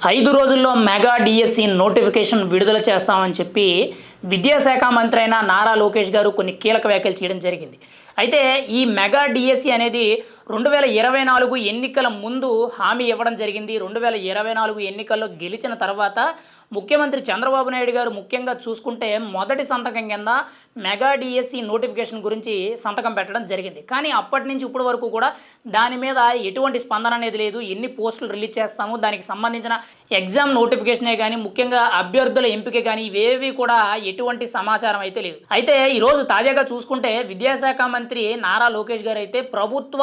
5 రోజుల్లో mega DSC notification విడుదల చేస్తామని చెప్పి విద్యాశాఖ మంత్రి అయిన నారా లోకేష్ గారు కొన్ని కీలక వ్యాఖ్యలు చేయడం జరిగింది. అయితే ఈ మెగా డిఎస్సి అనేది 2024 ఎన్నికల ముందు హామీ ఇవ్వడం జరిగింది. 2024 ఎన్నికల్లో గెలిచిన తర్వాత ముఖ్యమంత్రి చంద్రబాబు నాయుడు గారు ముఖ్యంగా చూసుకుంటే మొదటి సంతకం కింద మెగా డిఎస్సి నోటిఫికేషన్ గురించి సంతకం పెట్టడం జరిగింది. కానీ అప్పటి నుంచి ఇప్పటి వరకు కూడా దాని మీద ఎటువంటి స్పందన అనేది లేదు. ఎన్ని పోస్టులు రిలీజ్ చేస్తాము, దానికి సంబంధించిన ఎగ్జామ్ నోటిఫికేషనే కానీ, ముఖ్యంగా అభ్యర్థుల ఎంపిక కానీ ఇవేవి కూడా ఎటువంటి సమాచారం అయితే లేదు. అయితే ఈరోజు తాజాగా చూసుకుంటే విద్యాశాఖ మంత్రి నారా లోకేష్ గారు అయితే ప్రభుత్వ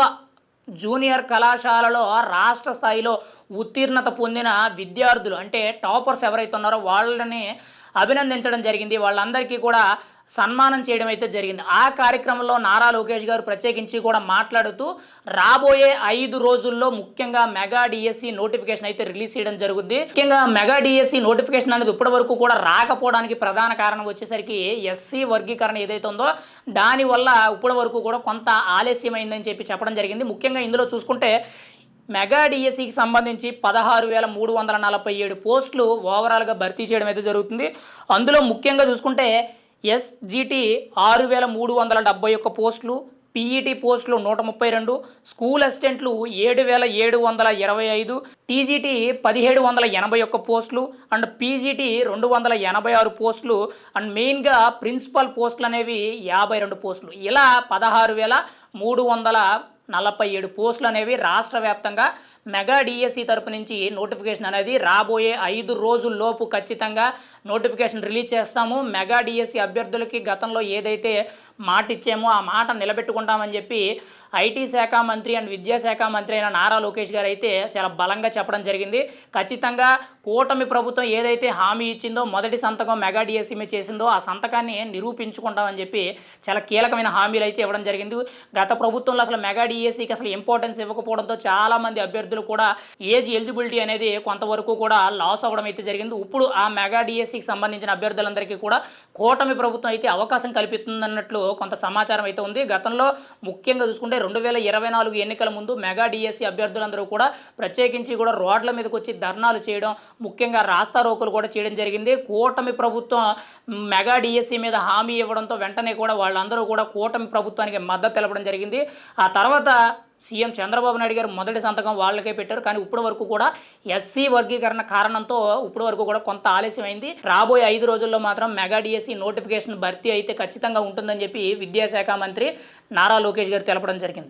జూనియర్ కళాశాలలో రాష్ట్ర స్థాయిలో ఉత్తీర్ణత పొందిన విద్యార్థులు అంటే టాపర్స్ ఎవరైతే ఉన్నారో వాళ్ళని అభినందించడం జరిగింది. వాళ్ళందరికీ కూడా సన్మానం చేయడం అయితే జరిగింది. ఆ కార్యక్రమంలో నారా లోకేష్ గారు ప్రత్యేకించి కూడా మాట్లాడుతూ రాబోయే 5 రోజుల్లో ముఖ్యంగా మెగా డిఎస్సి నోటిఫికేషన్ అయితే రిలీజ్ చేయడం జరుగుద్ది. ముఖ్యంగా మెగా డిఎస్సి నోటిఫికేషన్ అనేది ఇప్పటి వరకు కూడా రాకపోవడానికి ప్రధాన కారణం వచ్చేసరికి ఎస్సీ వర్గీకరణ ఏదైతే ఉందో దానివల్ల ఇప్పటి వరకు కూడా కొంత ఆలస్యమైందని చెప్పడం జరిగింది. ముఖ్యంగా ఇందులో చూసుకుంటే మెగా డిఎస్సికి సంబంధించి 16,347 పోస్టులు ఓవరాల్గా భర్తీ చేయడం అయితే జరుగుతుంది. అందులో ముఖ్యంగా చూసుకుంటే ఎస్జిటి 6,371 పోస్టులు, పీఈటీ పోస్టులు 132, స్కూల్ అసిస్టెంట్లు 7,725, టీజీటీ 1,781 పోస్టులు అండ్ పీజీటీ 286 పోస్టులు అండ్ మెయిన్గా ప్రిన్సిపల్ పోస్టులు అనేవి 52 పోస్టులు. ఇలా 16,347 పోస్టులు అనేవి రాష్ట్ర వ్యాప్తంగా మెగా డిఎస్సి తరపు నుంచి నోటిఫికేషన్ అనేది రాబోయే 5 రోజుల్లోపు ఖచ్చితంగా నోటిఫికేషన్ రిలీజ్ చేస్తాము. మెగా డిఎస్సి అభ్యర్థులకి గతంలో ఏదైతే మాట ఇచ్చామో ఆ మాట నిలబెట్టుకుంటామని చెప్పి ఐటీ శాఖ మంత్రి అండ్ విద్యాశాఖ మంత్రి అయిన నారా లోకేష్ గారు అయితే చాలా బలంగా చెప్పడం జరిగింది. ఖచ్చితంగా కూటమి ప్రభుత్వం ఏదైతే హామీ ఇచ్చిందో మొదటి సంతకం మెగా డిఎస్సి మీద చేసిందో ఆ సంతకాన్ని నిరూపించుకుంటామని చెప్పి చాలా కీలకమైన హామీలు అయితే ఇవ్వడం జరిగింది. గత ప్రభుత్వంలో అసలు మెగా డిఎస్సికి అసలు ఇంపార్టెన్స్ ఇవ్వకపోవడంతో చాలామంది అభ్యర్థులు కూడా ఏజ్ ఎలిజిబిలిటీ అనేది కొంతవరకు కూడా లాస్ అవ్వడం అయితే జరిగింది. ఇప్పుడు ఆ మెగా డిఎస్సికి సంబంధించిన అభ్యర్థులందరికీ కూడా కూటమి ప్రభుత్వం అయితే అవకాశం కల్పిస్తుందన్నట్లు కొంత సమాచారం అయితే ఉంది. గతంలో ముఖ్యంగా చూసుకుంటే 2024 ఎన్నికల ముందు మెగా డిఎస్సి అభ్యర్థులందరూ కూడా ప్రత్యేకించి కూడా రోడ్ల మీదకి వచ్చి ధర్నాలు చేయడం, ముఖ్యంగా రాస్తారోకులు కూడా చేయడం జరిగింది. కూటమి ప్రభుత్వం మెగా డిఎస్సి మీద హామీ ఇవ్వడంతో వెంటనే కూడా వాళ్ళందరూ కూడా కూటమి ప్రభుత్వానికి మద్దతు తెలపడం జరిగింది. ఆ తర్వాత సీఎం చంద్రబాబు నాయుడు గారు మొదటి సంతకం వాళ్ళకే పెట్టారు. కానీ ఇప్పటి వరకు కూడా ఎస్సీ వర్గీకరణ కారణంతో ఇప్పటి వరకు కూడా కొంత ఆలస్యమైంది. రాబోయే 5 రోజుల్లో మాత్రం మెగా డిఎస్సి నోటిఫికేషన్ భర్తీ అయితే ఖచ్చితంగా ఉంటుందని చెప్పి విద్యాశాఖ మంత్రి నారా లోకేష్ గారు తెలపడం జరిగింది.